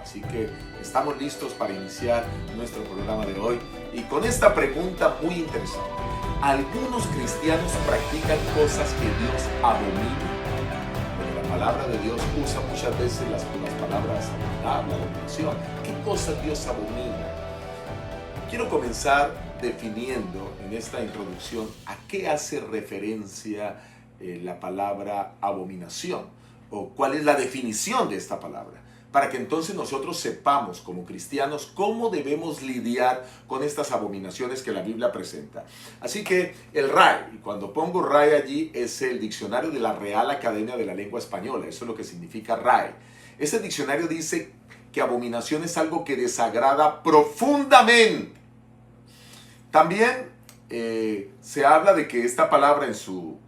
Así que estamos listos para iniciar nuestro programa de hoy y con esta pregunta muy interesante. ¿Algunos cristianos practican cosas que Dios abomina? Bueno, la palabra de Dios usa muchas veces las palabras abominación. ¿Qué cosas Dios abomina? Quiero comenzar definiendo en esta introducción a qué hace referencia la palabra abominación o cuál es la definición de esta palabra, para que entonces nosotros sepamos como cristianos cómo debemos lidiar con estas abominaciones que la Biblia presenta. Así que el RAE, y cuando pongo RAE allí, es el diccionario de la Real Academia de la Lengua Española, eso es lo que significa RAE. Ese diccionario dice que abominación es algo que desagrada profundamente. También se habla de que esta palabra en su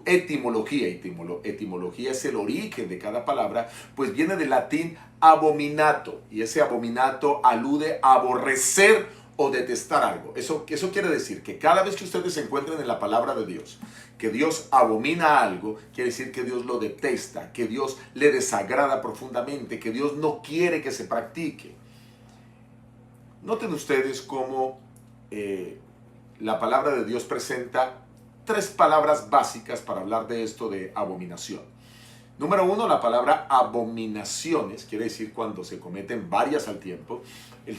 etimología, etimología es el origen de cada palabra, pues viene del latín abominato, y ese abominato alude a aborrecer o detestar algo. Eso quiere decir que cada vez que ustedes se encuentren en la palabra de Dios, que Dios abomina algo, quiere decir que Dios lo detesta, que Dios le desagrada profundamente, que Dios no quiere que se practique. Noten ustedes cómo la palabra de Dios presenta tres palabras básicas para hablar de esto de abominación. Número uno, la palabra abominaciones, quiere decir cuando se cometen varias al tiempo.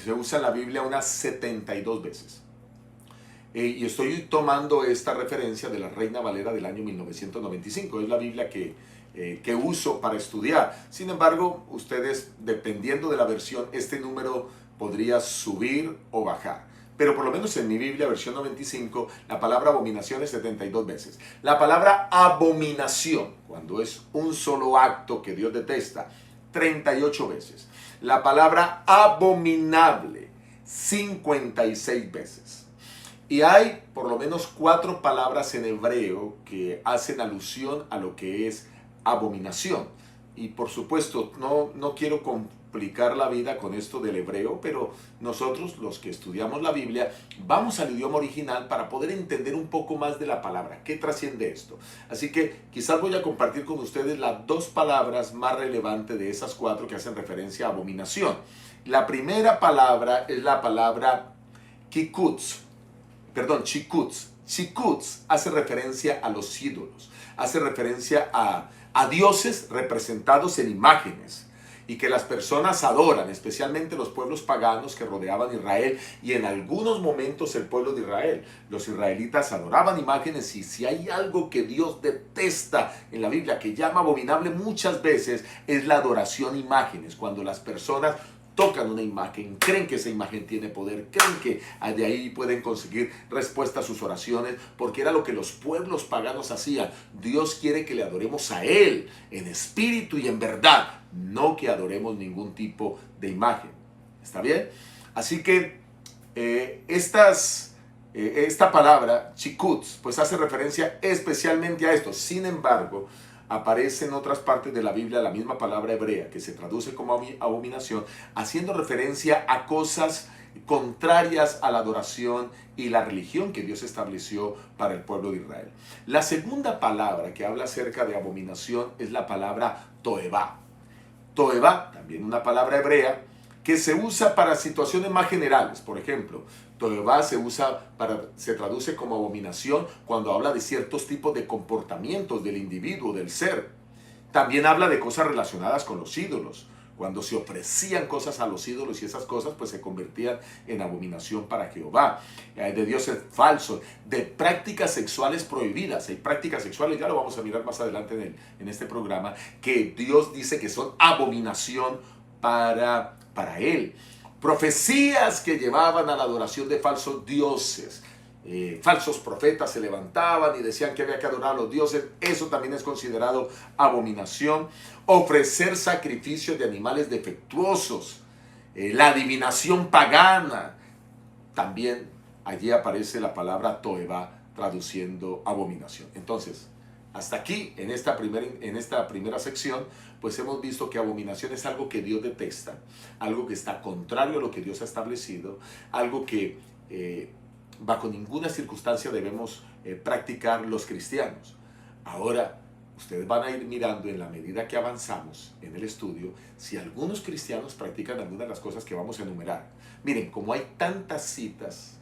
Se usa en la Biblia unas 72 veces. Y estoy tomando esta referencia de la Reina Valera del año 1995. Es la Biblia que uso para estudiar. Sin embargo, ustedes, dependiendo de la versión, este número podría subir o bajar. Pero por lo menos en mi Biblia, versión 95, la palabra abominación es 72 veces. La palabra abominación, cuando es un solo acto que Dios detesta, 38 veces. La palabra abominable, 56 veces. Y hay por lo menos 4 palabras en hebreo que hacen alusión a lo que es abominación. Y por supuesto, no quiero complicar la vida con esto del hebreo, pero nosotros, los que estudiamos la Biblia, vamos al idioma original para poder entender un poco más de la palabra. ¿Qué trasciende esto? Así que quizás voy a compartir con ustedes las 2 palabras más relevantes de esas 4 que hacen referencia a abominación. La primera palabra es la palabra kikutz. Chikutz. Chikutz hace referencia a los ídolos, hace referencia a dioses representados en imágenes y que las personas adoran, especialmente los pueblos paganos que rodeaban Israel y en algunos momentos el pueblo de Israel. Los israelitas adoraban imágenes y si hay algo que Dios detesta en la Biblia, que llama abominable muchas veces, es la adoración a imágenes, cuando las personas tocan una imagen, creen que esa imagen tiene poder, creen que de ahí pueden conseguir respuesta a sus oraciones, porque era lo que los pueblos paganos hacían. Dios quiere que le adoremos a Él en espíritu y en verdad, no que adoremos ningún tipo de imagen. ¿Está bien? Así que esta palabra, chikutz, pues hace referencia especialmente a esto. Sin embargo, aparece en otras partes de la Biblia la misma palabra hebrea que se traduce como abominación, haciendo referencia a cosas contrarias a la adoración y la religión que Dios estableció para el pueblo de Israel. La segunda palabra que habla acerca de abominación es la palabra toevá. Toevá, también una palabra hebrea, que se usa para situaciones más generales. Por ejemplo, toevá se traduce como abominación cuando habla de ciertos tipos de comportamientos del individuo, del ser. También habla de cosas relacionadas con los ídolos, cuando se ofrecían cosas a los ídolos y esas cosas pues se convertían en abominación para Jehová, de dioses falsos, de prácticas sexuales prohibidas. Hay prácticas sexuales, ya lo vamos a mirar más adelante en este programa, que Dios dice que son abominación para Él. Profecías que llevaban a la adoración de falsos dioses. Falsos profetas se levantaban y decían que había que adorar a los dioses. Eso también es considerado abominación. Ofrecer sacrificios de animales defectuosos. La adivinación pagana. También allí aparece la palabra toevá traduciendo abominación. Entonces, hasta aquí, en esta primera sección, pues hemos visto que abominación es algo que Dios detesta, algo que está contrario a lo que Dios ha establecido, algo que bajo ninguna circunstancia debemos practicar los cristianos. Ahora, ustedes van a ir mirando en la medida que avanzamos en el estudio si algunos cristianos practican algunas de las cosas que vamos a enumerar. Miren, como hay tantas citas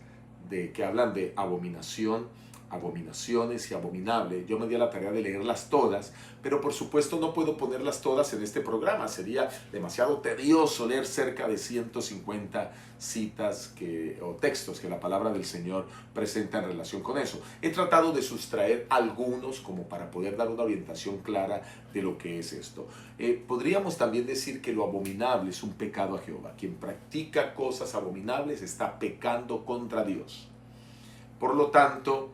que hablan de abominación, abominaciones y abominable, yo me di a la tarea de leerlas todas, pero por supuesto no puedo ponerlas todas en este programa, sería demasiado tedioso leer cerca de 150 citas o textos que la palabra del Señor presenta en relación con eso. He tratado de sustraer algunos como para poder dar una orientación clara de lo que es esto. Podríamos también decir que lo abominable es un pecado a Jehová. Quien practica cosas abominables está pecando contra Dios. Por lo tanto,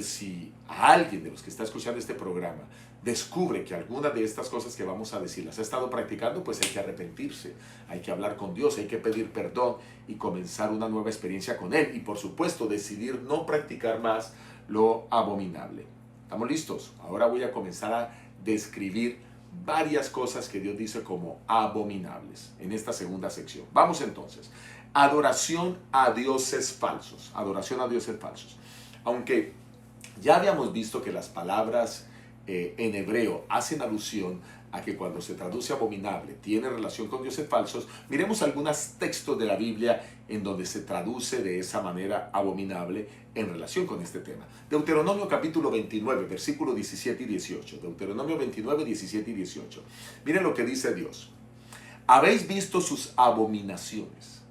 si a alguien de los que está escuchando este programa descubre que alguna de estas cosas que vamos a decir las ha estado practicando, pues hay que arrepentirse, hay que hablar con Dios, hay que pedir perdón y comenzar una nueva experiencia con Él. Y por supuesto, decidir no practicar más lo abominable. ¿Estamos listos? Ahora voy a comenzar a describir varias cosas que Dios dice como abominables en esta segunda sección. Vamos entonces. Adoración a dioses falsos. Adoración a dioses falsos. Aunque ya habíamos visto que las palabras en hebreo hacen alusión a que cuando se traduce abominable tiene relación con dioses falsos, miremos algunos textos de la Biblia en donde se traduce de esa manera abominable en relación con este tema. Deuteronomio capítulo 29, versículos 17 y 18. Deuteronomio 29, 17 y 18. Miren lo que dice Dios. Habéis visto sus abominaciones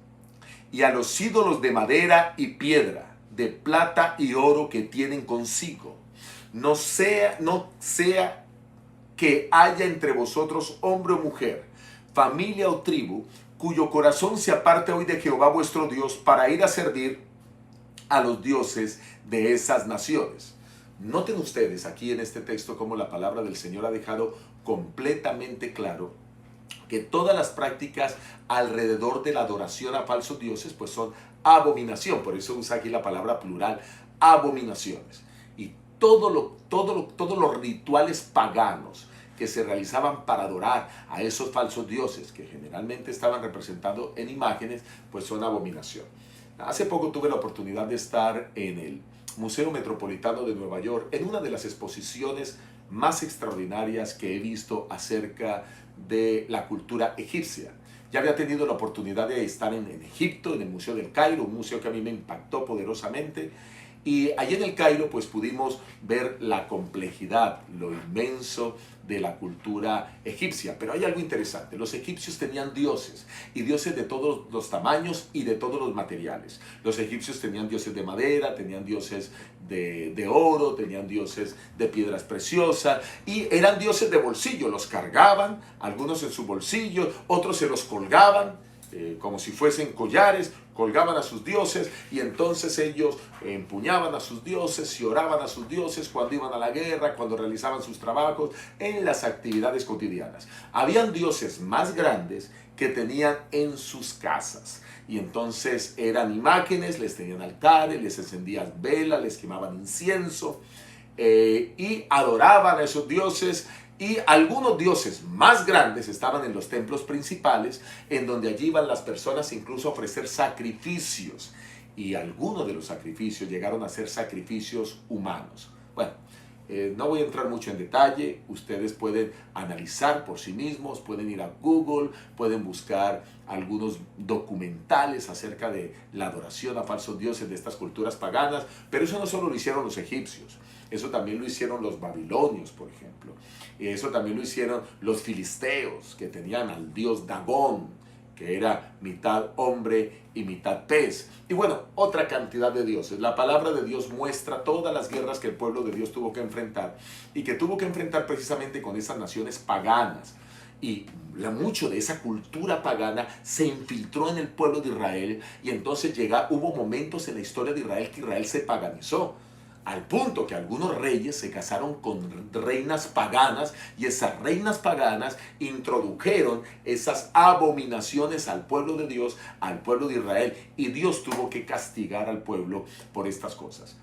y a los ídolos de madera y piedra, de plata y oro que tienen consigo. No sea que haya entre vosotros hombre o mujer, familia o tribu, cuyo corazón se aparte hoy de Jehová vuestro Dios para ir a servir a los dioses de esas naciones. Noten ustedes aquí en este texto cómo la palabra del Señor ha dejado completamente claro que todas las prácticas alrededor de la adoración a falsos dioses pues son abominación. Por eso usa aquí la palabra plural, abominaciones. Y todos los rituales paganos que se realizaban para adorar a esos falsos dioses, que generalmente estaban representados en imágenes, pues son abominación. Hace poco tuve la oportunidad de estar en el Museo Metropolitano de Nueva York, en una de las exposiciones más extraordinarias que he visto acerca de la cultura egipcia. Ya había tenido la oportunidad de estar en Egipto, en el Museo del Cairo, un museo que a mí me impactó poderosamente. Y allí en el Cairo pues pudimos ver la complejidad, lo inmenso de la cultura egipcia. Pero hay algo interesante, los egipcios tenían dioses, y dioses de todos los tamaños y de todos los materiales. Los egipcios tenían dioses de madera, tenían dioses de oro, tenían dioses de piedras preciosas, y eran dioses de bolsillo, los cargaban, algunos en su bolsillo, otros se los colgaban, como si fuesen collares, colgaban a sus dioses, y entonces ellos empuñaban a sus dioses y oraban a sus dioses cuando iban a la guerra, cuando realizaban sus trabajos, en las actividades cotidianas. Habían dioses más grandes que tenían en sus casas, y entonces eran imágenes, les tenían altares, les encendían velas, les quemaban incienso, y adoraban a esos dioses. Y algunos dioses más grandes estaban en los templos principales, en donde allí iban las personas incluso a ofrecer sacrificios. Y algunos de los sacrificios llegaron a ser sacrificios humanos. Bueno, no voy a entrar mucho en detalle. Ustedes pueden analizar por sí mismos, pueden ir a Google, pueden buscar algunos documentales acerca de la adoración a falsos dioses de estas culturas paganas. Pero eso no solo lo hicieron los egipcios. Eso también lo hicieron los babilonios, por ejemplo. Y eso también lo hicieron los filisteos, que tenían al dios Dagón, que era mitad hombre y mitad pez. Y bueno, otra cantidad de dioses. La palabra de Dios muestra todas las guerras que el pueblo de Dios tuvo que enfrentar, y que tuvo que enfrentar precisamente con esas naciones paganas. Y mucho de esa cultura pagana se infiltró en el pueblo de Israel, y entonces hubo momentos en la historia de Israel que Israel se paganizó, al punto que algunos reyes se casaron con reinas paganas, y esas reinas paganas introdujeron esas abominaciones al pueblo de Dios, al pueblo de Israel, y Dios tuvo que castigar al pueblo por estas cosas.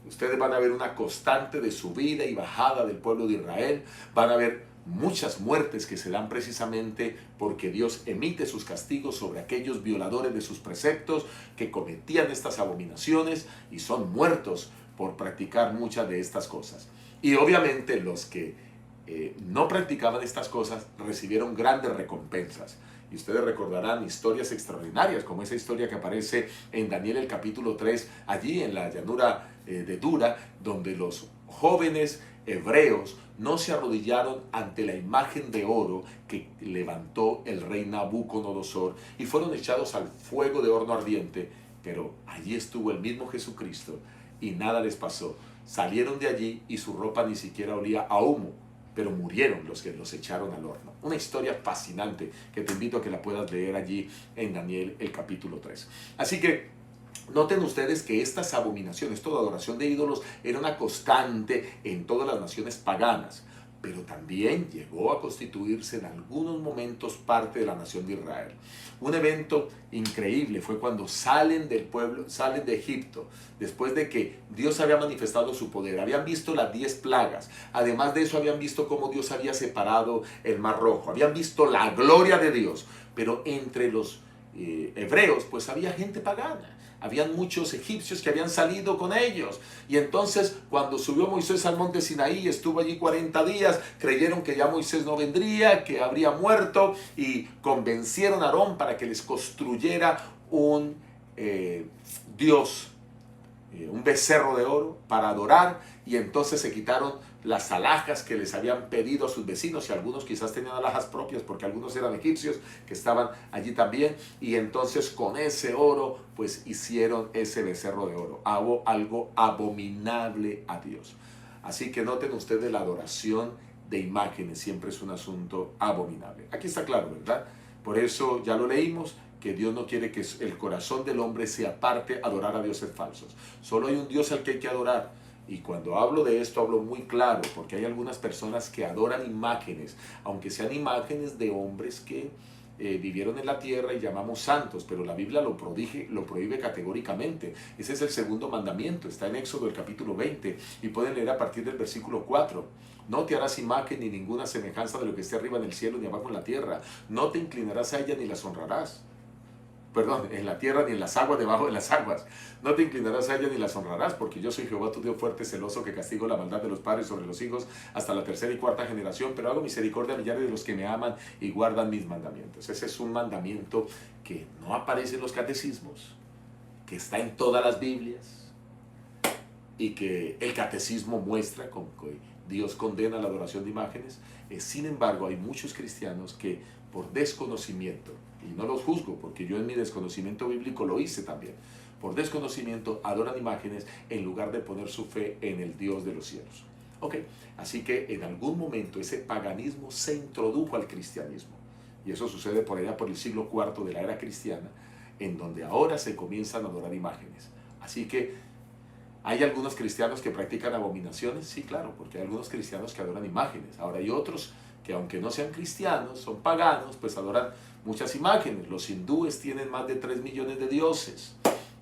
Ustedes van a ver una constante de subida y bajada del pueblo de Israel, van a ver muchas muertes que se dan precisamente porque Dios emite sus castigos sobre aquellos violadores de sus preceptos que cometían estas abominaciones, y son muertos por practicar muchas de estas cosas. Y obviamente los que no practicaban estas cosas, recibieron grandes recompensas. Y ustedes recordarán historias extraordinarias, como esa historia que aparece en Daniel el capítulo 3, allí en la llanura de Dura, donde los jóvenes hebreos no se arrodillaron ante la imagen de oro que levantó el rey Nabucodonosor y fueron echados al fuego de horno ardiente, pero allí estuvo el mismo Jesucristo y nada les pasó. Salieron de allí y su ropa ni siquiera olía a humo, pero murieron los que los echaron al horno. Una historia fascinante que te invito a que la puedas leer allí en Daniel el capítulo 3. Así que noten ustedes que estas abominaciones, toda adoración de ídolos, era una constante en todas las naciones paganas, pero también llegó a constituirse en algunos momentos parte de la nación de Israel. Un evento increíble fue cuando salen del pueblo, salen de Egipto, después de que Dios había manifestado su poder, habían visto las 10 plagas, además de eso habían visto cómo Dios había separado el Mar Rojo, habían visto la gloria de Dios, pero entre los hebreos pues había gente pagana. Habían muchos egipcios que habían salido con ellos. Y entonces cuando subió Moisés al monte Sinaí, estuvo allí 40 días, creyeron que ya Moisés no vendría, que habría muerto, y convencieron a Aarón para que les construyera un Dios, un becerro de oro para adorar. Y entonces se quitaron las alhajas que les habían pedido a sus vecinos, y algunos quizás tenían alhajas propias porque algunos eran egipcios que estaban allí también, y entonces con ese oro pues hicieron ese becerro de oro, algo abominable a Dios. Así que noten ustedes, la adoración de imágenes siempre es un asunto abominable. Aquí está claro, ¿verdad? Por eso ya lo leímos, que Dios no quiere que el corazón del hombre se aparte a adorar a dioses falsos. Solo hay un Dios al que hay que adorar. Y cuando hablo de esto hablo muy claro, porque hay algunas personas que adoran imágenes, aunque sean imágenes de hombres que vivieron en la tierra y llamamos santos, pero la Biblia lo prohíbe categóricamente. Ese es el segundo mandamiento, está en Éxodo el capítulo 20 y pueden leer a partir del versículo 4. No te harás imagen ni ninguna semejanza de lo que esté arriba en el cielo ni abajo en la tierra. No te inclinarás a ella ni las honrarás. Perdón, en la tierra ni en las aguas, debajo de las aguas. No te inclinarás a ella ni las honrarás, porque yo soy Jehová tu Dios fuerte, celoso, que castigo la maldad de los padres sobre los hijos hasta la tercera y cuarta generación, pero hago misericordia a millares de los que me aman y guardan mis mandamientos. Ese es un mandamiento que no aparece en los catecismos, que está en todas las Biblias, y que el catecismo muestra con que Dios condena la adoración de imágenes. Sin embargo, hay muchos cristianos que por desconocimiento, y no los juzgo porque yo en mi desconocimiento bíblico lo hice también, por desconocimiento adoran imágenes en lugar de poner su fe en el Dios de los cielos. Ok, así que en algún momento ese paganismo se introdujo al cristianismo, y eso sucede por allá por el siglo IV de la era cristiana, en donde ahora se comienzan a adorar imágenes. Así que ¿hay algunos cristianos que practican abominaciones? Sí, claro, porque hay algunos cristianos que adoran imágenes. Ahora hay otros que, aunque no sean cristianos, son paganos, pues adoran muchas imágenes. Los hindúes tienen más de 3 millones de dioses.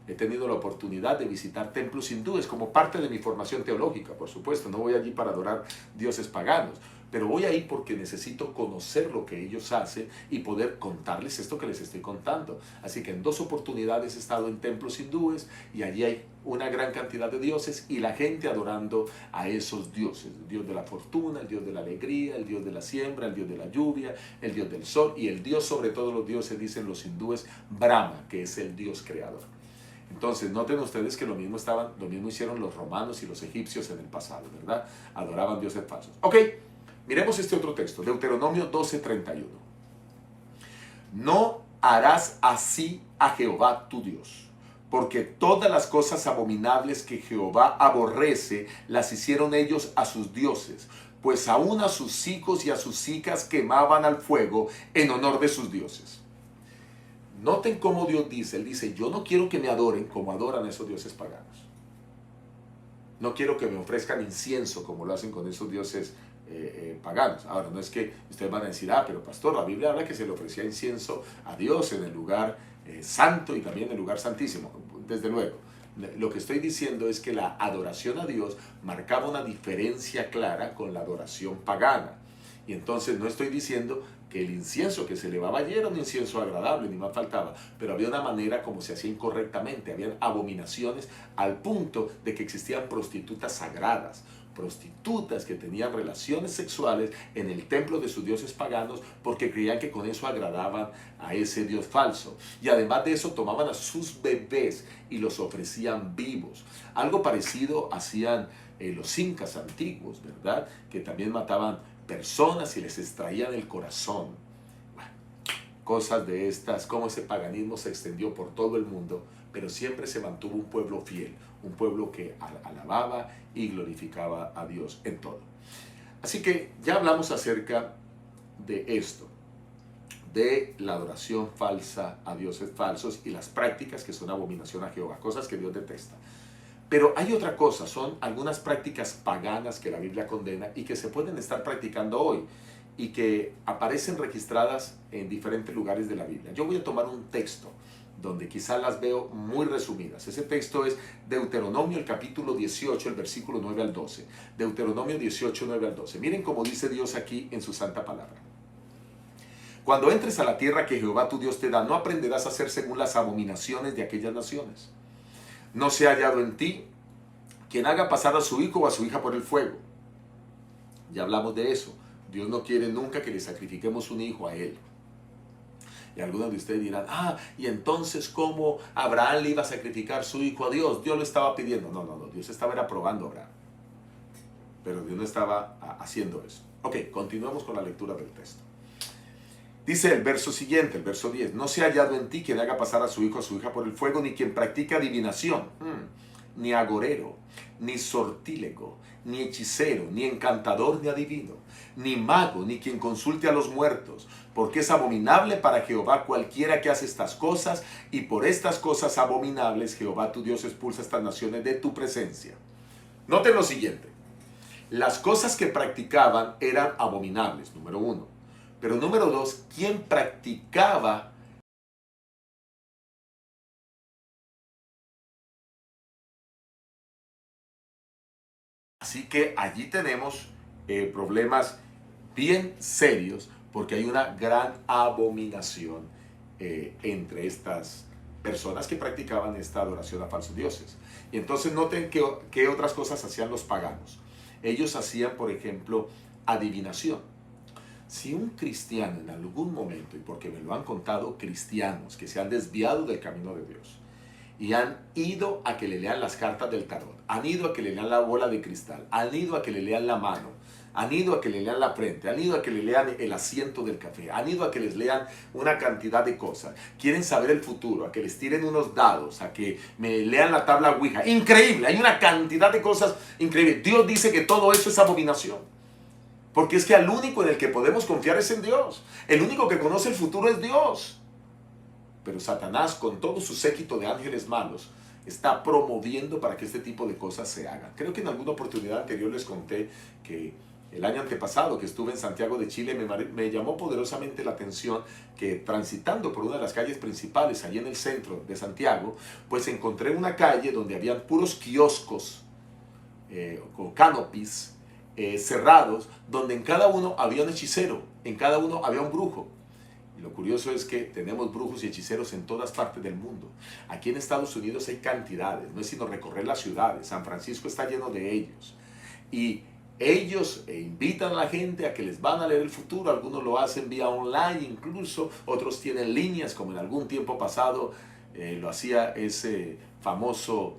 He tenido la oportunidad de visitar templos hindúes como parte de mi formación teológica, por supuesto. No voy allí para adorar dioses paganos, pero voy ahí porque necesito conocer lo que ellos hacen y poder contarles esto que les estoy contando. Así que en 2 oportunidades he estado en templos hindúes y allí hay una gran cantidad de dioses y la gente adorando a esos dioses. El Dios de la fortuna, el Dios de la alegría, el Dios de la siembra, el Dios de la lluvia, el Dios del sol, y el Dios sobre todos los dioses, dicen los hindúes, Brahma, que es el Dios creador. Entonces, noten ustedes que lo mismo hicieron los romanos y los egipcios en el pasado, ¿verdad? Adoraban dioses falsos. Ok. Miremos este otro texto, Deuteronomio 12:31. No harás así a Jehová tu Dios, porque todas las cosas abominables que Jehová aborrece las hicieron ellos a sus dioses, pues aún a sus hijos y a sus hijas quemaban al fuego en honor de sus dioses. Noten cómo Dios dice, Él dice, yo no quiero que me adoren como adoran a esos dioses paganos. No quiero que me ofrezcan incienso como lo hacen con esos dioses paganos. Ahora, no es que ustedes van a decir, pero pastor, la Biblia habla que se le ofrecía incienso a Dios en el lugar santo y también en el lugar santísimo. Desde luego, lo que estoy diciendo es que la adoración a Dios marcaba una diferencia clara con la adoración pagana. Y entonces no estoy diciendo que el incienso que se elevaba allí era un incienso agradable, ni más faltaba, pero había una manera como se hacía incorrectamente, habían abominaciones al punto de que existían prostitutas sagradas prostitutas que tenían relaciones sexuales en el templo de sus dioses paganos porque creían que con eso agradaban a ese dios falso. Y además de eso tomaban a sus bebés y los ofrecían vivos. Algo parecido hacían los incas antiguos, ¿verdad? Que también mataban personas y les extraían el corazón. Bueno, cosas de estas, cómo ese paganismo se extendió por todo el mundo, pero siempre se mantuvo un pueblo fiel, un pueblo que alababa y glorificaba a Dios en todo. Así que ya hablamos acerca de esto, de la adoración falsa a dioses falsos y las prácticas que son abominación a Jehová, cosas que Dios detesta. Pero hay otra cosa, son algunas prácticas paganas que la Biblia condena y que se pueden estar practicando hoy y que aparecen registradas en diferentes lugares de la Biblia. Yo voy a tomar un texto donde quizás las veo muy resumidas. Ese texto es Deuteronomio, el capítulo 18, el versículo 9 al 12. Deuteronomio 18, 9 al 12. Miren cómo dice Dios aquí en su santa palabra. Cuando entres a la tierra que Jehová tu Dios te da, no aprenderás a hacer según las abominaciones de aquellas naciones. No se ha hallado en ti quien haga pasar a su hijo o a su hija por el fuego. Ya hablamos de eso. Dios no quiere nunca que le sacrifiquemos un hijo a él. Y algunos de ustedes dirán, y entonces ¿cómo Abraham le iba a sacrificar su hijo a Dios? Dios lo estaba pidiendo. No, Dios estaba aprobando a Abraham. Pero Dios no estaba haciendo eso. Ok, continuemos con la lectura del texto. Dice el verso siguiente, el verso 10, no se ha hallado en ti quien haga pasar a su hijo o a su hija por el fuego, ni quien practique adivinación, ni agorero, ni sortílego, ni hechicero, ni encantador, ni adivino, ni mago, ni quien consulte a los muertos, porque es abominable para Jehová cualquiera que hace estas cosas, y por estas cosas abominables Jehová tu Dios expulsa estas naciones de tu presencia. Noten lo siguiente, las cosas que practicaban eran abominables, número uno. Pero número dos, ¿quién practicaba? Así que allí tenemos problemas bien serios porque hay una gran abominación entre estas personas que practicaban esta adoración a falsos dioses. Y entonces noten qué otras cosas hacían los paganos. Ellos hacían, por ejemplo, adivinación. Si un cristiano en algún momento, y porque me lo han contado cristianos que se han desviado del camino de Dios y han ido a que le lean las cartas del tarot, han ido a que le lean la bola de cristal, han ido a que le lean la mano, han ido a que le lean la frente, han ido a que le lean el asiento del café, han ido a que les lean una cantidad de cosas, quieren saber el futuro, a que les tiren unos dados, a que me lean la tabla Ouija, increíble, hay una cantidad de cosas increíbles. Dios dice que todo eso es abominación. Porque es que el único en el que podemos confiar es en Dios. El único que conoce el futuro es Dios. Pero Satanás, con todo su séquito de ángeles malos, está promoviendo para que este tipo de cosas se hagan. Creo que en alguna oportunidad anterior les conté que el año antepasado que estuve en Santiago de Chile me llamó poderosamente la atención que transitando por una de las calles principales allí en el centro de Santiago, pues encontré una calle donde habían puros kioscos con canopies cerrados, donde en cada uno había un hechicero, en cada uno había un brujo. Y lo curioso es que tenemos brujos y hechiceros en todas partes del mundo. Aquí en Estados Unidos hay cantidades, no es sino recorrer las ciudades. San Francisco está lleno de ellos. Y ellos invitan a la gente a que les van a leer el futuro. Algunos lo hacen vía online incluso, otros tienen líneas, como en algún tiempo pasado lo hacía ese famoso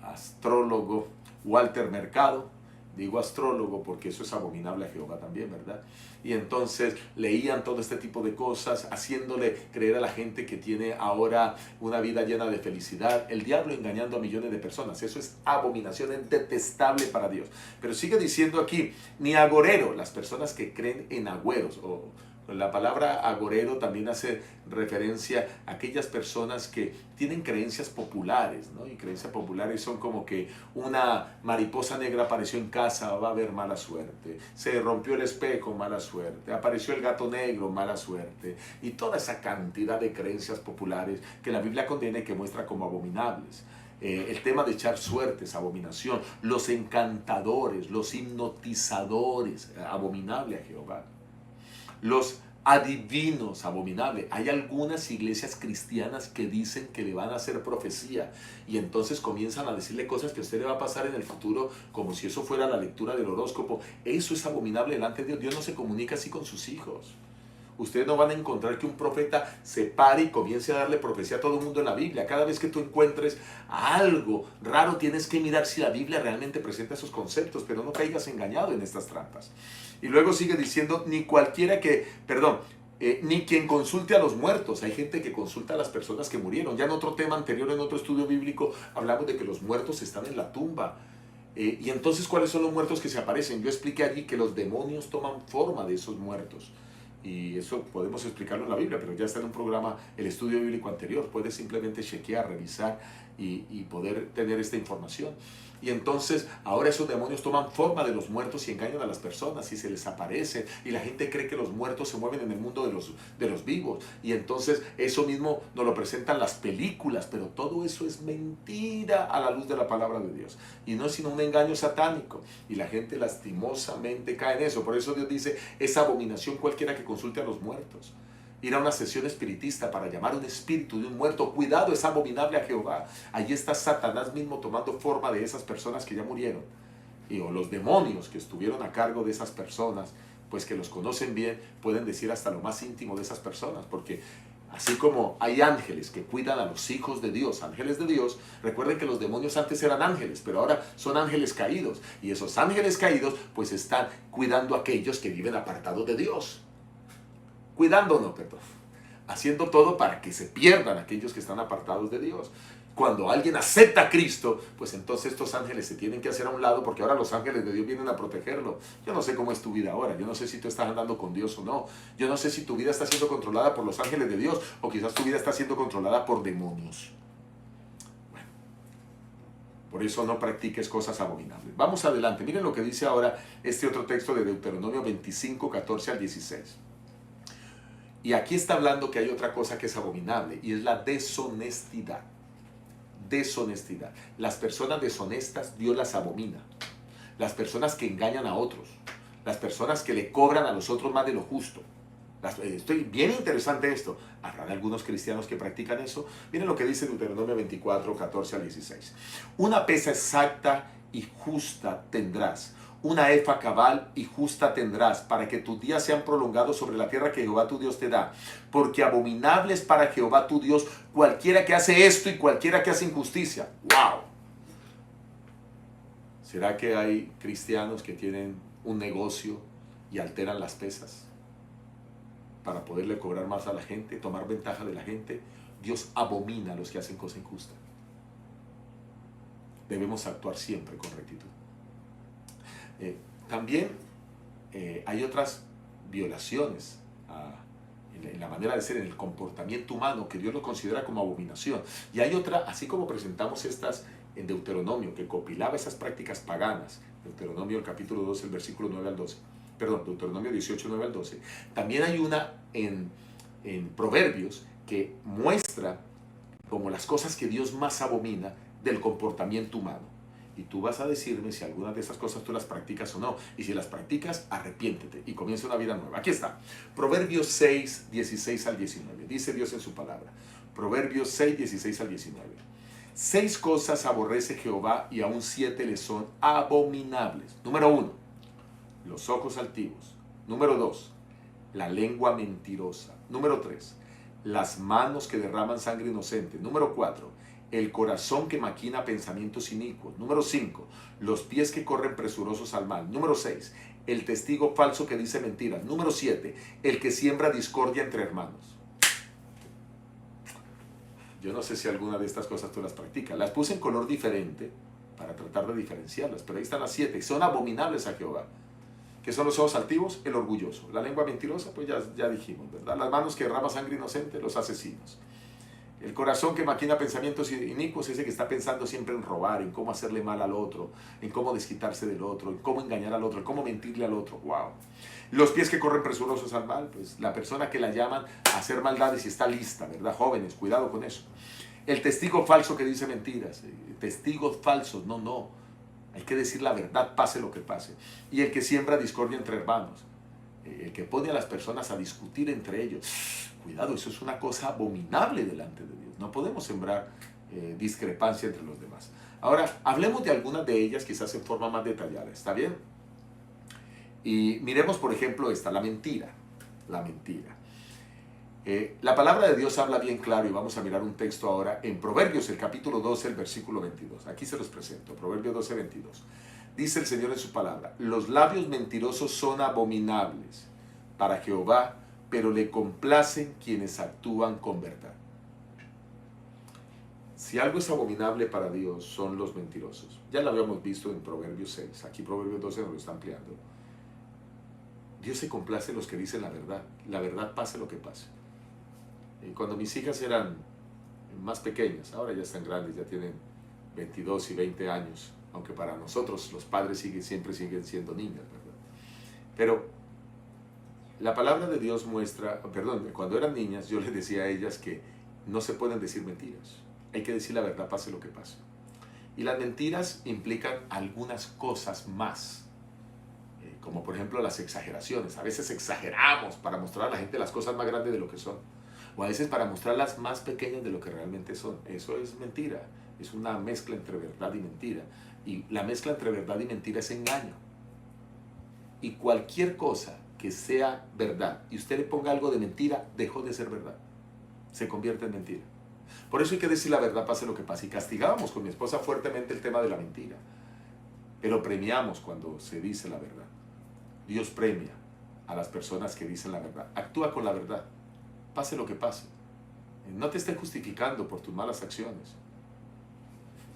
astrólogo Walter Mercado. Digo astrólogo porque eso es abominable a Jehová también, ¿verdad? Y entonces leían todo este tipo de cosas, haciéndole creer a la gente que tiene ahora una vida llena de felicidad. El diablo engañando a millones de personas. Eso es abominación, es detestable para Dios. Pero sigue diciendo aquí, ni agorero, las personas que creen en agüeros, o la palabra agorero también hace referencia a aquellas personas que tienen creencias populares, ¿no? Y creencias populares son como que una mariposa negra apareció en casa, va a haber mala suerte. Se rompió el espejo, mala suerte. Apareció el gato negro, mala suerte. Y toda esa cantidad de creencias populares que la Biblia condena y que muestra como abominables. El tema de echar suertes, abominación. Los encantadores, los hipnotizadores, abominable a Jehová. Los Adivinos, abominable. Hay algunas iglesias cristianas que dicen que le van a hacer profecía y entonces comienzan a decirle cosas que a usted le va a pasar en el futuro como si eso fuera la lectura del horóscopo. Eso es abominable delante de Dios. Dios no se comunica así con sus hijos. Ustedes no van a encontrar que un profeta se pare y comience a darle profecía a todo el mundo en la Biblia. Cada vez que tú encuentres algo raro, tienes que mirar si la Biblia realmente presenta esos conceptos, pero no caigas engañado en estas trampas. Y luego sigue diciendo, ni quien consulte a los muertos. Hay gente que consulta a las personas que murieron. Ya en otro tema anterior, en otro estudio bíblico, hablamos de que los muertos están en la tumba. Y entonces, ¿cuáles son los muertos que se aparecen? Yo expliqué allí que los demonios toman forma de esos muertos. Y eso podemos explicarlo en la Biblia, pero ya está en un programa, el estudio bíblico anterior. Puedes simplemente chequear, revisar y poder tener esta información. Y entonces ahora esos demonios toman forma de los muertos y engañan a las personas y se les aparece. Y la gente cree que los muertos se mueven en el mundo de los vivos. Y entonces eso mismo nos lo presentan las películas, pero todo eso es mentira a la luz de la palabra de Dios. Y no es sino un engaño satánico. Y la gente lastimosamente cae en eso. Por eso Dios dice, es abominación cualquiera que consulte a los muertos. Ir a una sesión espiritista para llamar un espíritu de un muerto, cuidado, es abominable a Jehová. Allí está Satanás mismo tomando forma de esas personas que ya murieron. O los demonios que estuvieron a cargo de esas personas, pues que los conocen bien, pueden decir hasta lo más íntimo de esas personas. Porque así como hay ángeles que cuidan a los hijos de Dios, ángeles de Dios, recuerden que los demonios antes eran ángeles, pero ahora son ángeles caídos. Y esos ángeles caídos pues están cuidando a aquellos que viven apartados de Dios. Haciendo todo para que se pierdan aquellos que están apartados de Dios. Cuando alguien acepta a Cristo, pues entonces estos ángeles se tienen que hacer a un lado, porque ahora los ángeles de Dios vienen a protegerlo. Yo no sé cómo es tu vida ahora, yo no sé si tú estás andando con Dios o no, yo no sé si tu vida está siendo controlada por los ángeles de Dios, o quizás tu vida está siendo controlada por demonios. Bueno, por eso no practiques cosas abominables. Vamos adelante, miren lo que dice ahora este otro texto de Deuteronomio 25, 14 al 16. Y aquí está hablando que hay otra cosa que es abominable, y es la deshonestidad. Deshonestidad. Las personas deshonestas, Dios las abomina. Las personas que engañan a otros. Las personas que le cobran a los otros más de lo justo. Estoy bien interesante esto. ¿Habrán algunos cristianos que practican eso? Miren lo que dice Deuteronomio 24, 14 al 16. Una pesa exacta y justa tendrás. Una efa cabal y justa tendrás, para que tus días sean prolongados sobre la tierra que Jehová tu Dios te da. Porque abominable es para Jehová tu Dios cualquiera que hace esto y cualquiera que hace injusticia. ¡Wow! ¿Será que hay cristianos que tienen un negocio y alteran las pesas para poderle cobrar más a la gente, tomar ventaja de la gente? Dios abomina a los que hacen cosa injusta. Debemos actuar siempre con rectitud. También hay otras violaciones en la manera de ser, en el comportamiento humano, que Dios lo considera como abominación. Y hay otra, así como presentamos estas en Deuteronomio, que compilaba esas prácticas paganas, Deuteronomio el capítulo 12, el versículo 9 al 12, perdón, Deuteronomio 18, 9 al 12, también hay una en Proverbios que muestra como las cosas que Dios más abomina del comportamiento humano. Y tú vas a decirme si algunas de esas cosas tú las practicas o no. Y si las practicas, arrepiéntete y comienza una vida nueva. Aquí está. Proverbios 6, 16 al 19. Dice Dios en su palabra. Proverbios 6, 16 al 19. 6 cosas aborrece Jehová y aún 7 le son abominables. Número 1, los ojos altivos. Número 2, la lengua mentirosa. Número 3, las manos que derraman sangre inocente. Número 4, el corazón que maquina pensamientos inicuos. Número 5, los pies que corren presurosos al mal. Número 6, el testigo falso que dice mentiras. Número 7, el que siembra discordia entre hermanos. Yo no sé si alguna de estas cosas tú las practicas. Las puse en color diferente para tratar de diferenciarlas, pero ahí están las 7 y son abominables a Jehová. ¿Qué son los ojos altivos? El orgulloso. La lengua mentirosa, pues ya dijimos, ¿verdad? Las manos que derraman sangre inocente, los asesinos. El corazón que maquina pensamientos inicuos, ese que está pensando siempre en robar, en cómo hacerle mal al otro, en cómo desquitarse del otro, en cómo engañar al otro, en cómo mentirle al otro. ¡Wow! Los pies que corren presurosos al mal, pues la persona que la llaman a hacer maldades y está lista, ¿verdad? Jóvenes, cuidado con eso. El testigo falso que dice mentiras. Testigos falsos, no. Hay que decir la verdad, pase lo que pase. Y el que siembra discordia entre hermanos. el que pone a las personas a discutir entre ellos. Cuidado, eso es una cosa abominable delante de Dios. No podemos sembrar discrepancia entre los demás. Ahora, hablemos de algunas de ellas quizás en forma más detallada, ¿está bien? Y miremos, por ejemplo, esta, la mentira. La mentira. La palabra de Dios habla bien claro y vamos a mirar un texto ahora en Proverbios, el capítulo 12, el versículo 22. Aquí se los presento, Proverbios 12, 22. Dice el Señor en su palabra: los labios mentirosos son abominables para Jehová, pero le complacen quienes actúan con verdad. Si algo es abominable para Dios, son los mentirosos. Ya lo habíamos visto en Proverbios 6, aquí Proverbios 12 nos lo está ampliando. Dios se complace en los que dicen la verdad pase lo que pase. Cuando mis hijas eran más pequeñas, ahora ya están grandes, ya tienen 22 y 20 años, aunque para nosotros los padres siempre siguen siendo niñas, ¿verdad? Pero la palabra de Dios muestra, cuando eran niñas yo les decía a ellas que no se pueden decir mentiras, hay que decir la verdad pase lo que pase. Y las mentiras implican algunas cosas más, como por ejemplo las exageraciones. A veces exageramos para mostrar a la gente las cosas más grandes de lo que son, o a veces para mostrarlas más pequeñas de lo que realmente son. Eso es mentira, es una mezcla entre verdad y mentira. Y la mezcla entre verdad y mentira es engaño. Y cualquier cosa que sea verdad y usted le ponga algo de mentira, dejó de ser verdad, se convierte en mentira. Por eso hay que decir la verdad pase lo que pase. Y castigábamos con mi esposa fuertemente el tema de la mentira, pero premiamos cuando se dice la verdad. Dios premia a las personas que dicen la verdad. Actúa con la verdad, pase lo que pase. No te estés justificando por tus malas acciones.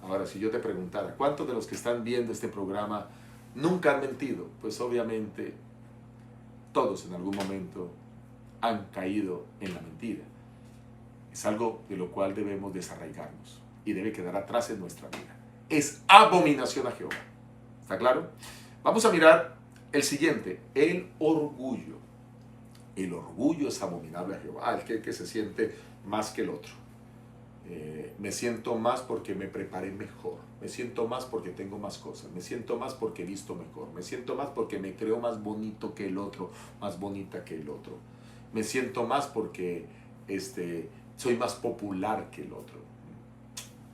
Ahora, si yo te preguntara, ¿cuántos de los que están viendo este programa nunca han mentido? Pues obviamente todos en algún momento han caído en la mentira. Es algo de lo cual debemos desarraigarnos y debe quedar atrás en nuestra vida. Es abominación a Jehová. ¿Está claro? Vamos a mirar el siguiente, el orgullo. El orgullo es abominable a Jehová. El que se siente más que el otro. Me siento más porque me preparé mejor. Me siento más porque tengo más cosas. Me siento más porque he visto mejor. Me siento más porque me creo más bonito que el otro, más bonita que el otro. Me siento más porque soy más popular que el otro.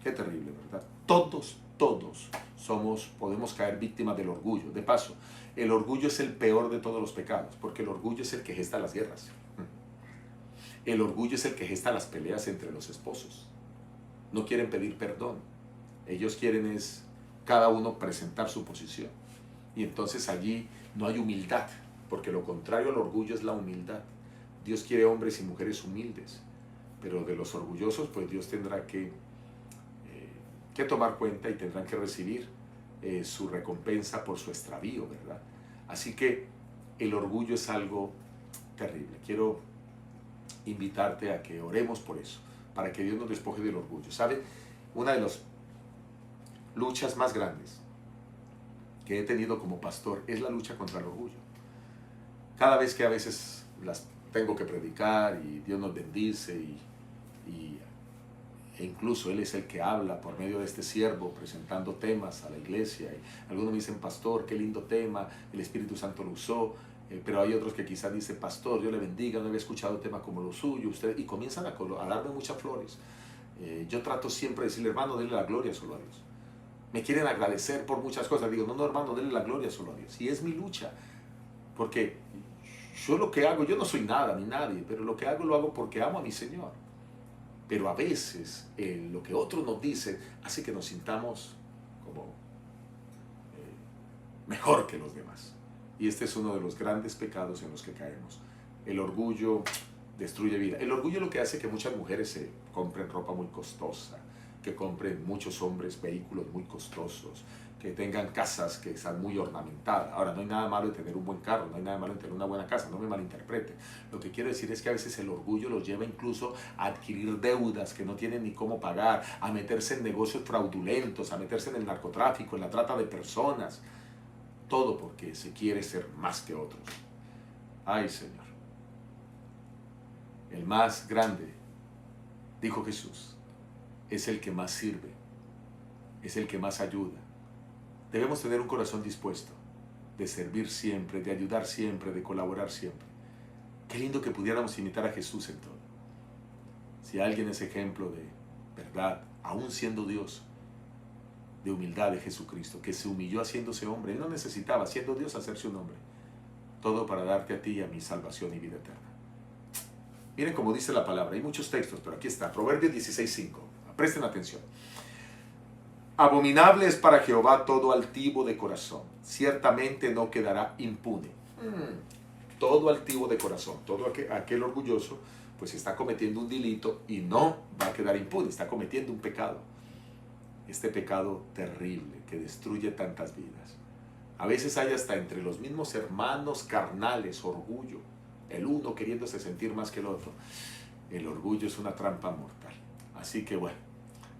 Qué terrible, ¿verdad? Todos podemos caer víctimas del orgullo. De paso, el orgullo es el peor de todos los pecados, porque el orgullo es el que gesta las guerras. El orgullo es el que gesta las peleas entre los esposos. No quieren pedir perdón. Ellos quieren es cada uno presentar su posición. Y entonces allí no hay humildad, porque lo contrario al orgullo es la humildad. Dios quiere hombres y mujeres humildes, pero de los orgullosos pues Dios tendrá que tomar cuenta y tendrán que recibir su recompensa por su extravío, ¿verdad? Así que el orgullo es algo terrible. Quiero invitarte a que oremos por eso, para que Dios nos despoje del orgullo. ¿Sabe? Una de las luchas más grandes que he tenido como pastor es la lucha contra el orgullo. Cada vez que a veces las tengo que predicar y Dios nos bendice e incluso Él es el que habla por medio de este siervo presentando temas a la iglesia, y algunos me dicen: pastor, qué lindo tema, el Espíritu Santo lo usó, pero hay otros que quizás dicen: pastor, Dios le bendiga, no había escuchado un tema como lo suyo, y comienzan a darme muchas flores. Yo trato siempre de decirle: hermano, denle la gloria solo a Dios. Me quieren agradecer por muchas cosas, digo: no, hermano, denle la gloria solo a Dios. Y es mi lucha, porque yo lo que hago, yo no soy nada ni nadie, pero lo que hago lo hago porque amo a mi Señor. Pero a veces lo que otros nos dicen hace que nos sintamos como mejor que los demás. Y este es uno de los grandes pecados en los que caemos. El orgullo destruye vida. El orgullo lo que hace que muchas mujeres se compren ropa muy costosa, que compren muchos hombres vehículos muy costosos, que tengan casas que están muy ornamentadas. Ahora, no hay nada malo en tener un buen carro, no hay nada malo en tener una buena casa, no me malinterprete. Lo que quiero decir es que a veces el orgullo los lleva incluso a adquirir deudas que no tienen ni cómo pagar, a meterse en negocios fraudulentos, a meterse en el narcotráfico, en la trata de personas. Todo porque se quiere ser más que otros. Ay, Señor. El más grande, dijo Jesús, es el que más sirve, es el que más ayuda. Debemos tener un corazón dispuesto de servir siempre, de ayudar siempre, de colaborar siempre. Qué lindo que pudiéramos imitar a Jesús en todo. Si alguien es ejemplo de verdad, aún siendo Dios, de humildad de Jesucristo, que se humilló haciéndose hombre, Él no necesitaba, siendo Dios, hacerse un hombre. Todo para darte a ti y a mi salvación y vida eterna. Miren cómo dice la palabra, hay muchos textos, pero aquí está, Proverbios 16:5. Presten atención. Abominable es para Jehová todo altivo de corazón, ciertamente no quedará impune. Todo altivo de corazón, todo aquel orgulloso, pues está cometiendo un delito y no va a quedar impune, está cometiendo un pecado. Este pecado terrible que destruye tantas vidas. A veces hay hasta entre los mismos hermanos carnales orgullo, el uno queriéndose sentir más que el otro. El orgullo es una trampa mortal. Así que bueno,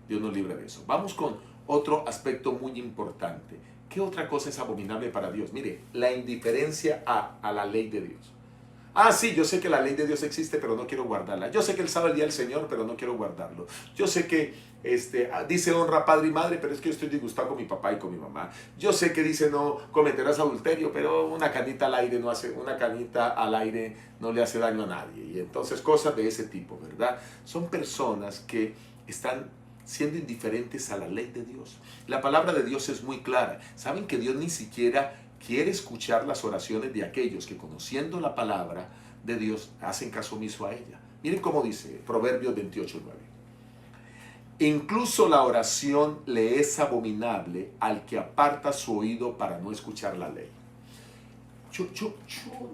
Dios nos libre de eso. Vamos con otro aspecto muy importante. ¿Qué otra cosa es abominable para Dios? Mire, la indiferencia a la ley de Dios. Ah, sí, yo sé que la ley de Dios existe, pero no quiero guardarla. Yo sé que el sábado es el día del Señor, pero no quiero guardarlo. Yo sé que dice honra a padre y madre, pero es que yo estoy disgustado con mi papá y con mi mamá. Yo sé que dice no cometerás adulterio, pero una canita al aire no le hace daño a nadie. Y entonces cosas de ese tipo, ¿verdad? Son personas que están siendo indiferentes a la ley de Dios. La palabra de Dios es muy clara. Saben que Dios ni siquiera quiere escuchar las oraciones de aquellos que, conociendo la palabra de Dios, hacen caso omiso a ella. Miren cómo dice Proverbios 28:9. Incluso la oración le es abominable al que aparta su oído para no escuchar la ley. Yo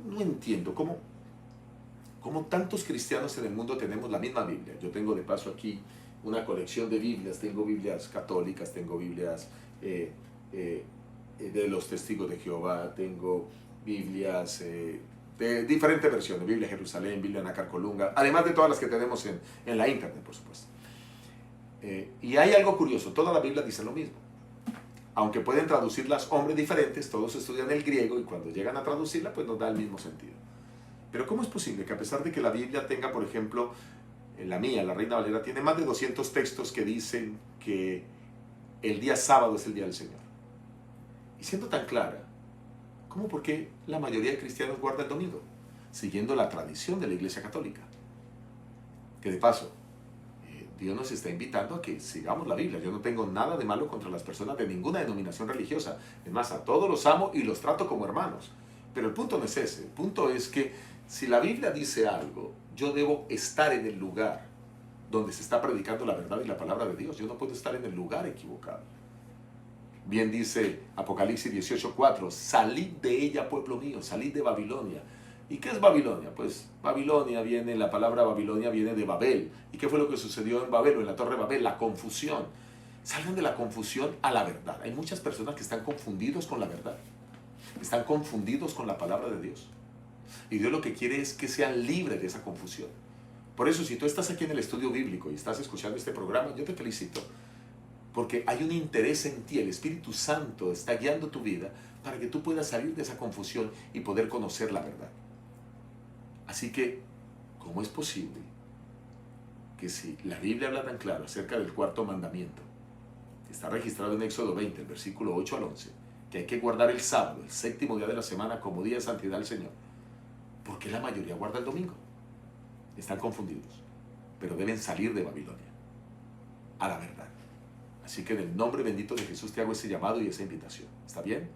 no entiendo cómo tantos cristianos en el mundo tenemos la misma Biblia. Yo tengo de paso aquí una colección de Biblias, tengo Biblias católicas, tengo Biblias de los testigos de Jehová, tengo Biblias de diferentes versiones, Biblia Jerusalén, Biblia Nácar Colunga, además de todas las que tenemos en la internet, por supuesto. Y hay algo curioso, toda la Biblia dice lo mismo. Aunque pueden traducirlas hombres diferentes, todos estudian el griego y cuando llegan a traducirla, pues nos da el mismo sentido. Pero ¿cómo es posible que a pesar de que la Biblia tenga, por ejemplo, la mía, la Reina Valera, tiene más de 200 textos que dicen que el día sábado es el día del Señor? Y siendo tan clara, ¿cómo por qué la mayoría de cristianos guarda el domingo? Siguiendo la tradición de la Iglesia Católica. Que de paso, Dios nos está invitando a que sigamos la Biblia. Yo no tengo nada de malo contra las personas de ninguna denominación religiosa. Es más, a todos los amo y los trato como hermanos. Pero el punto no es ese. El punto es que si la Biblia dice algo, yo debo estar en el lugar donde se está predicando la verdad y la palabra de Dios. Yo no puedo estar en el lugar equivocado. Bien dice Apocalipsis 18:4, salid de ella, pueblo mío, salid de Babilonia. ¿Y qué es Babilonia? Pues Babilonia la palabra Babilonia viene de Babel. ¿Y qué fue lo que sucedió en Babel o en la Torre de Babel? La confusión. Salgan de la confusión a la verdad. Hay muchas personas que están confundidos con la verdad. Están confundidos con la palabra de Dios. Y Dios lo que quiere es que sean libres de esa confusión. Por eso, si tú estás aquí en el estudio bíblico y estás escuchando este programa, yo te felicito. Porque hay un interés en ti, el Espíritu Santo está guiando tu vida para que tú puedas salir de esa confusión y poder conocer la verdad. Así que, ¿cómo es posible que si la Biblia habla tan claro acerca del cuarto mandamiento, que está registrado en Éxodo 20, el versículo 8 al 11, que hay que guardar el sábado, el séptimo día de la semana, como día de santidad al Señor? ¿Por qué la mayoría guarda el domingo? Están confundidos, pero deben salir de Babilonia a la verdad. Así que en el nombre bendito de Jesús te hago ese llamado y esa invitación. ¿Está bien?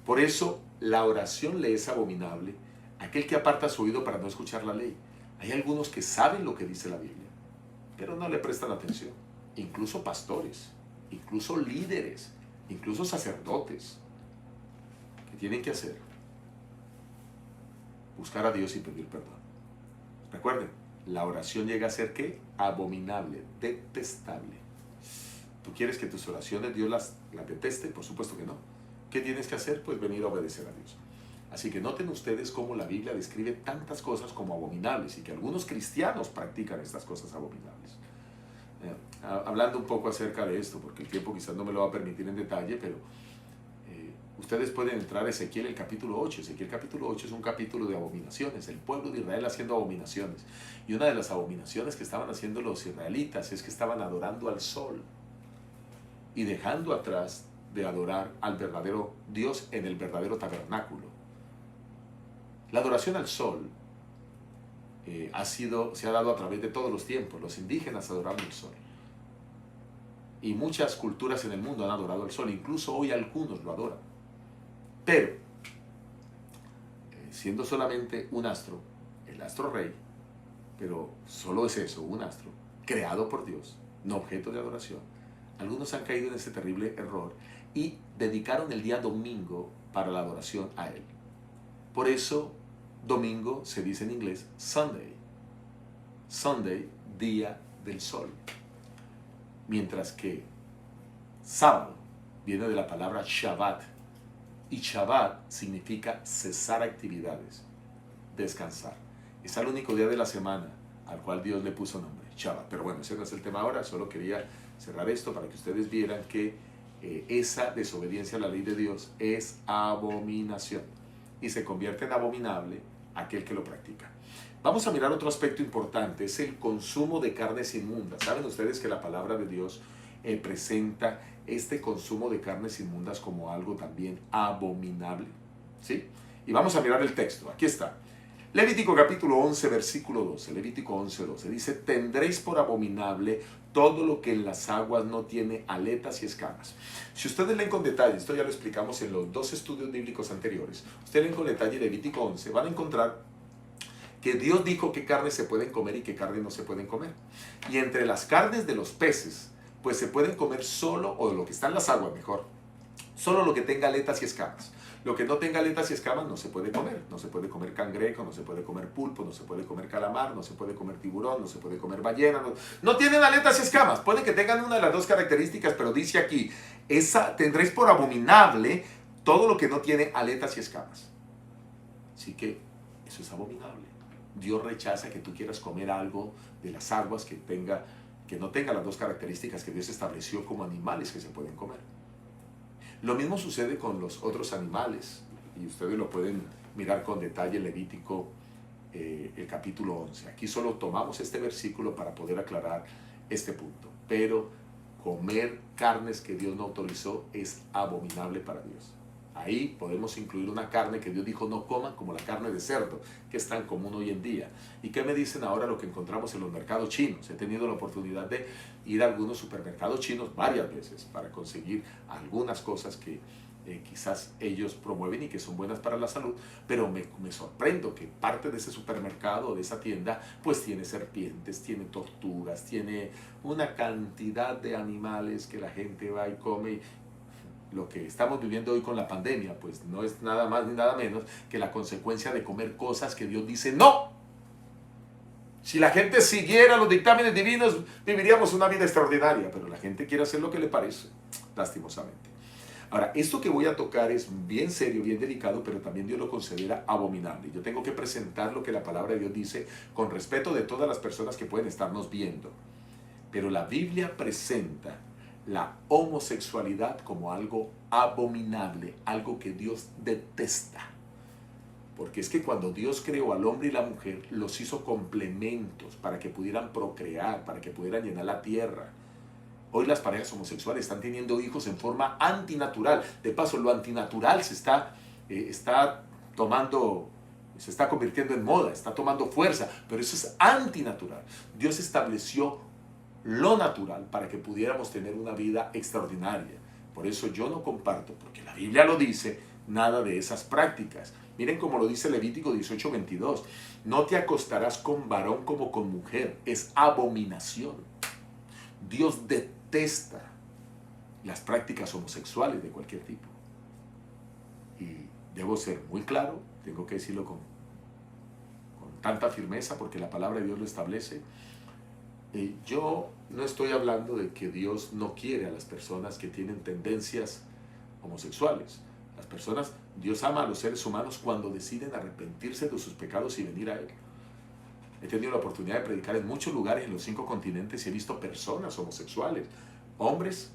Por eso la oración le es abominable a aquel que aparta su oído para no escuchar la ley. Hay algunos que saben lo que dice la Biblia, pero no le prestan atención. Incluso pastores, incluso líderes, incluso sacerdotes. ¿Qué tienen que hacer? Buscar a Dios y pedir perdón. Recuerden, la oración llega a ser ¿qué? Abominable, detestable. ¿Tú quieres que tus oraciones Dios las deteste? Por supuesto que no. ¿Qué tienes que hacer? Pues venir a obedecer a Dios. Así que noten ustedes cómo la Biblia describe tantas cosas como abominables y que algunos cristianos practican estas cosas abominables. Hablando un poco acerca de esto, porque el tiempo quizás no me lo va a permitir en detalle, pero ustedes pueden entrar a Ezequiel el capítulo 8. Ezequiel capítulo 8 es un capítulo de abominaciones, el pueblo de Israel haciendo abominaciones. Y una de las abominaciones que estaban haciendo los israelitas es que estaban adorando al sol y dejando atrás de adorar al verdadero Dios en el verdadero tabernáculo. La adoración al sol se ha dado a través de todos los tiempos. Los indígenas adoraban el sol. Y muchas culturas en el mundo han adorado el sol. Incluso hoy algunos lo adoran. Pero, siendo solamente un astro, el astro rey, pero solo es eso, un astro, creado por Dios, no objeto de adoración, algunos han caído en ese terrible error y dedicaron el día domingo para la adoración a él. Por eso, domingo se dice en inglés Sunday. Sunday, día del sol. Mientras que sábado viene de la palabra Shabbat. Y Shabbat significa cesar actividades, descansar. Es el único día de la semana al cual Dios le puso nombre, Shabbat. Pero bueno, ese no es el tema ahora, solo quería cerrar esto para que ustedes vieran que esa desobediencia a la ley de Dios es abominación. Y se convierte en abominable aquel que lo practica. Vamos a mirar otro aspecto importante, es el consumo de carnes inmundas. ¿Saben ustedes que la palabra de Dios presenta este consumo de carnes inmundas como algo también abominable? ¿Sí? Y vamos a mirar el texto, aquí está. Levítico capítulo 11, versículo 12. Levítico 11, 12. Dice, tendréis por abominable todo lo que en las aguas no tiene aletas y escamas. Si ustedes leen con detalle, esto ya lo explicamos en los dos estudios bíblicos anteriores, ustedes leen con detalle Levítico 11, van a encontrar que Dios dijo qué carnes se pueden comer y qué carnes no se pueden comer. Y entre las carnes de los peces, pues se pueden comer solo, o lo que está en las aguas mejor, solo lo que tenga aletas y escamas. Lo que no tenga aletas y escamas no se puede comer. No se puede comer cangrejo, no se puede comer pulpo, no se puede comer calamar, no se puede comer tiburón, no se puede comer ballena. No tienen aletas y escamas. Puede que tengan una de las dos características, pero dice aquí, tendréis por abominable todo lo que no tiene aletas y escamas. Así que eso es abominable. Dios rechaza que tú quieras comer algo de las aguas que no tenga las dos características que Dios estableció como animales que se pueden comer. Lo mismo sucede con los otros animales, y ustedes lo pueden mirar con detalle en Levítico, el capítulo 11. Aquí solo tomamos este versículo para poder aclarar este punto. Pero comer carnes que Dios no autorizó es abominable para Dios. Ahí podemos incluir una carne que Dios dijo no coman, como la carne de cerdo, que es tan común hoy en día. ¿Y qué me dicen ahora lo que encontramos en los mercados chinos? He tenido la oportunidad de ir a algunos supermercados chinos varias veces para conseguir algunas cosas que quizás ellos promueven y que son buenas para la salud, pero me sorprendo que parte de ese supermercado o de esa tienda pues tiene serpientes, tiene tortugas, tiene una cantidad de animales que la gente va y come. Lo que estamos viviendo hoy con la pandemia, pues no es nada más ni nada menos que la consecuencia de comer cosas que Dios dice ¡no! Si la gente siguiera los dictámenes divinos, viviríamos una vida extraordinaria, pero la gente quiere hacer lo que le parece, lastimosamente. Ahora, esto que voy a tocar es bien serio, bien delicado, pero también Dios lo considera abominable. Yo tengo que presentar lo que la palabra de Dios dice con respeto de todas las personas que pueden estarnos viendo. Pero la Biblia presenta la homosexualidad como algo abominable, algo que Dios detesta. Porque es que cuando Dios creó al hombre y la mujer, los hizo complementos para que pudieran procrear, para que pudieran llenar la tierra. Hoy las parejas homosexuales están teniendo hijos en forma antinatural. De paso, lo antinatural se está convirtiendo en moda, está tomando fuerza, pero eso es antinatural. Dios estableció lo natural para que pudiéramos tener una vida extraordinaria. Por eso yo no comparto, porque la Biblia lo dice, nada de esas prácticas. Miren cómo lo dice Levítico 18:22. No te acostarás con varón como con mujer, es abominación. Dios detesta las prácticas homosexuales de cualquier tipo. Y debo ser muy claro, tengo que decirlo con tanta firmeza, porque la palabra de Dios lo establece. Yo no estoy hablando de que Dios no quiere a las personas que tienen tendencias homosexuales. Las personas, Dios ama a los seres humanos cuando deciden arrepentirse de sus pecados y venir a Él. He tenido la oportunidad de predicar en muchos lugares en los 5 continentes y he visto personas homosexuales, hombres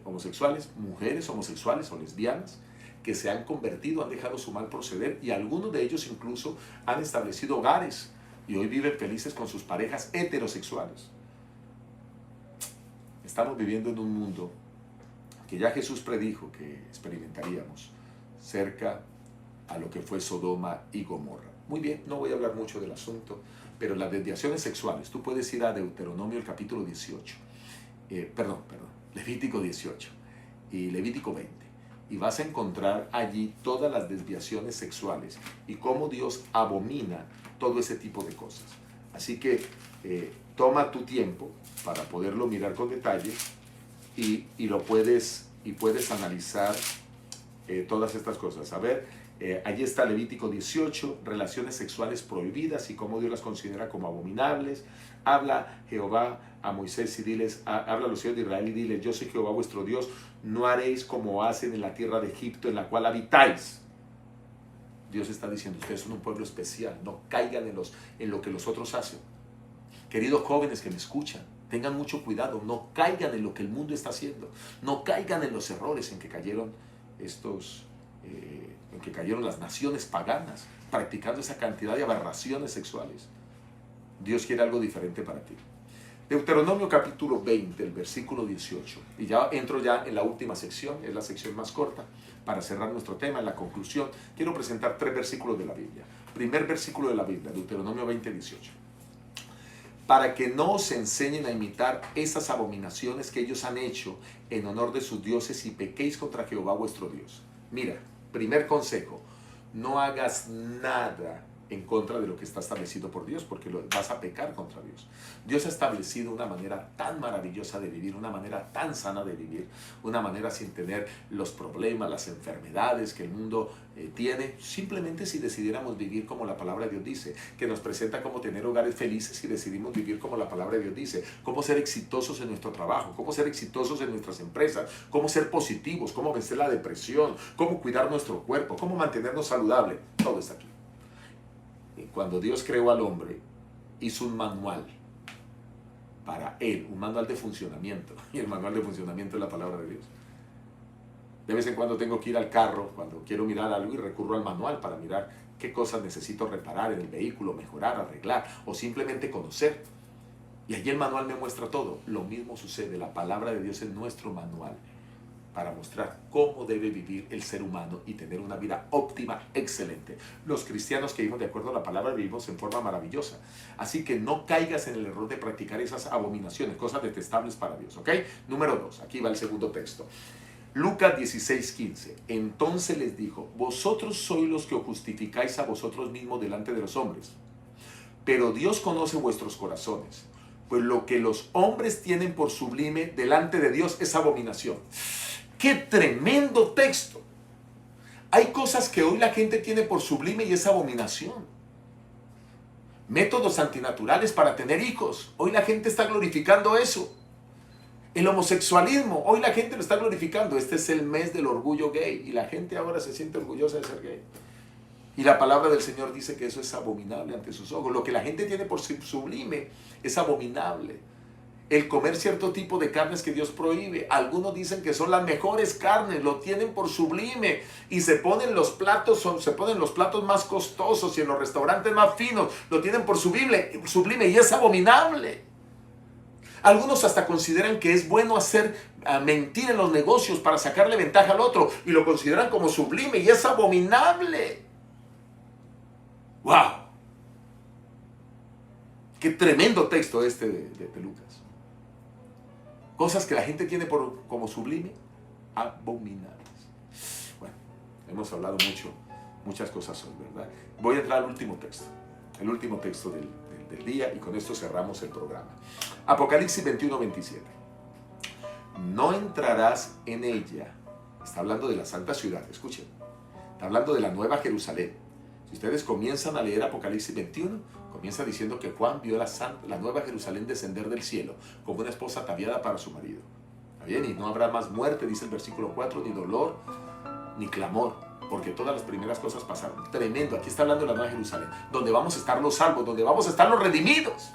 homosexuales, mujeres homosexuales o lesbianas, que se han convertido, han dejado su mal proceder y algunos de ellos incluso han establecido hogares y hoy viven felices con sus parejas heterosexuales. Estamos viviendo en un mundo que ya Jesús predijo que experimentaríamos cerca a lo que fue Sodoma y Gomorra. Muy bien, no voy a hablar mucho del asunto, pero las desviaciones sexuales, tú puedes ir a Deuteronomio el capítulo 18, Levítico 18 y Levítico 20, y vas a encontrar allí todas las desviaciones sexuales y cómo Dios abomina todo ese tipo de cosas. Así que toma tu tiempo para poderlo mirar con detalle y puedes analizar todas estas cosas. A ver, allí está Levítico 18, relaciones sexuales prohibidas y cómo Dios las considera como abominables. Habla Jehová a Moisés y diles, habla a los hijos de Israel y diles, yo soy Jehová vuestro Dios, no haréis como hacen en la tierra de Egipto en la cual habitáis. Dios está diciendo, ustedes son un pueblo especial, no caigan en lo que los otros hacen. Queridos jóvenes que me escuchan, tengan mucho cuidado, no caigan en lo que el mundo está haciendo, no caigan en los errores en que cayeron las naciones paganas, practicando esa cantidad de aberraciones sexuales. Dios quiere algo diferente para ti. Deuteronomio capítulo 20, el versículo 18. Y ya entro en la última sección, es la sección más corta, para cerrar nuestro tema. En la conclusión, quiero presentar 3 versículos de la Biblia. Primer versículo de la Biblia, Deuteronomio 20, 18. Para que no os enseñen a imitar esas abominaciones que ellos han hecho en honor de sus dioses y pequéis contra Jehová vuestro Dios. Mira, primer consejo, no hagas nada en contra de lo que está establecido por Dios, porque vas a pecar contra Dios. Dios ha establecido una manera tan maravillosa de vivir, una manera tan sana de vivir, una manera sin tener los problemas, las enfermedades que el mundo tiene, simplemente si decidiéramos vivir como la palabra de Dios dice, que nos presenta como tener hogares felices si decidimos vivir como la palabra de Dios dice, cómo ser exitosos en nuestro trabajo, cómo ser exitosos en nuestras empresas, cómo ser positivos, cómo vencer la depresión, cómo cuidar nuestro cuerpo, cómo mantenernos saludables, todo está aquí. Cuando Dios creó al hombre, hizo un manual para él, un manual de funcionamiento. Y el manual de funcionamiento es la palabra de Dios. De vez en cuando tengo que ir al carro, cuando quiero mirar algo, y recurro al manual para mirar qué cosas necesito reparar en el vehículo, mejorar, arreglar, o simplemente conocer. Y allí el manual me muestra todo. Lo mismo sucede, la palabra de Dios es nuestro manual para mostrar cómo debe vivir el ser humano y tener una vida óptima, excelente. Los cristianos que vivimos de acuerdo a la palabra vivimos en forma maravillosa. Así que no caigas en el error de practicar esas abominaciones, cosas detestables para Dios, ¿ok? Número 2, aquí va el segundo texto. Lucas 16:15. Entonces les dijo, vosotros sois los que os justificáis a vosotros mismos delante de los hombres, pero Dios conoce vuestros corazones, pues lo que los hombres tienen por sublime delante de Dios es abominación. ¡Qué tremendo texto! Hay cosas que hoy la gente tiene por sublime y es abominación. Métodos antinaturales para tener hijos. Hoy la gente está glorificando eso. El homosexualismo, hoy la gente lo está glorificando. Este es el mes del orgullo gay y la gente ahora se siente orgullosa de ser gay. Y la palabra del Señor dice que eso es abominable ante sus ojos. Lo que la gente tiene por sublime es abominable. El comer cierto tipo de carnes que Dios prohíbe. Algunos dicen que son las mejores carnes, lo tienen por sublime y se ponen los platos más costosos y en los restaurantes más finos lo tienen por sublime y es abominable. Algunos hasta consideran que es bueno mentir en los negocios para sacarle ventaja al otro y lo consideran como sublime y es abominable. ¡Wow! Qué tremendo texto este de Lucas. Cosas que la gente tiene como sublime, abominables. Bueno, hemos hablado muchas cosas hoy, ¿verdad? Voy a entrar al último texto, el último texto del día, y con esto cerramos el programa. Apocalipsis 21:27. No entrarás en ella. Está hablando de la santa ciudad, escuchen. Está hablando de la nueva Jerusalén. Si ustedes comienzan a leer Apocalipsis 21, comienza diciendo que Juan vio la nueva Jerusalén descender del cielo como una esposa ataviada para su marido. ¿Está bien? Y no habrá más muerte, dice el versículo 4, ni dolor, ni clamor, porque todas las primeras cosas pasaron. Tremendo, aquí está hablando de la nueva Jerusalén, donde vamos a estar los salvos, donde vamos a estar los redimidos.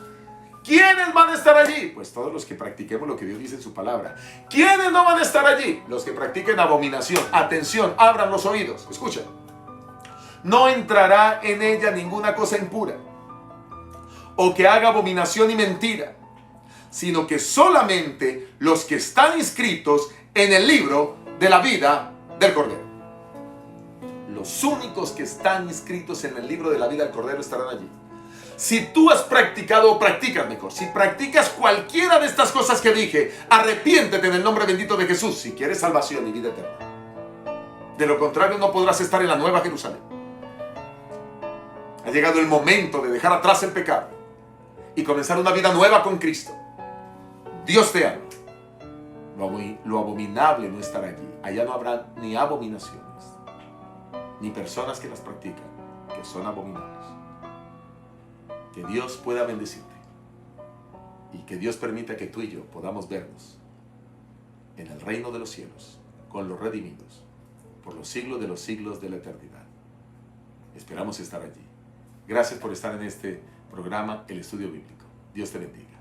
¿Quiénes van a estar allí? Pues todos los que practiquemos lo que Dios dice en su palabra. ¿Quiénes no van a estar allí? Los que practiquen abominación. Atención, abran los oídos, escuchen. No entrará en ella ninguna cosa impura, o que haga abominación y mentira, sino que solamente los que están inscritos en el libro de la vida del Cordero. Los únicos que están inscritos en el libro de la vida del Cordero estarán allí. Si tú has practicado o practicas mejor, si practicas cualquiera de estas cosas que dije, arrepiéntete en el nombre bendito de Jesús si quieres salvación y vida eterna. De lo contrario no podrás estar en la Nueva Jerusalén. Ha llegado el momento de dejar atrás el pecado y comenzar una vida nueva con Cristo. Dios te ama. Lo abominable no estará allí. Allá no habrá ni abominaciones, ni personas que las practican, que son abominables. Que Dios pueda bendecirte y que Dios permita que tú y yo podamos vernos en el reino de los cielos con los redimidos por los siglos de la eternidad. Esperamos estar allí. Gracias por estar en este programa, El Estudio Bíblico. Dios te bendiga.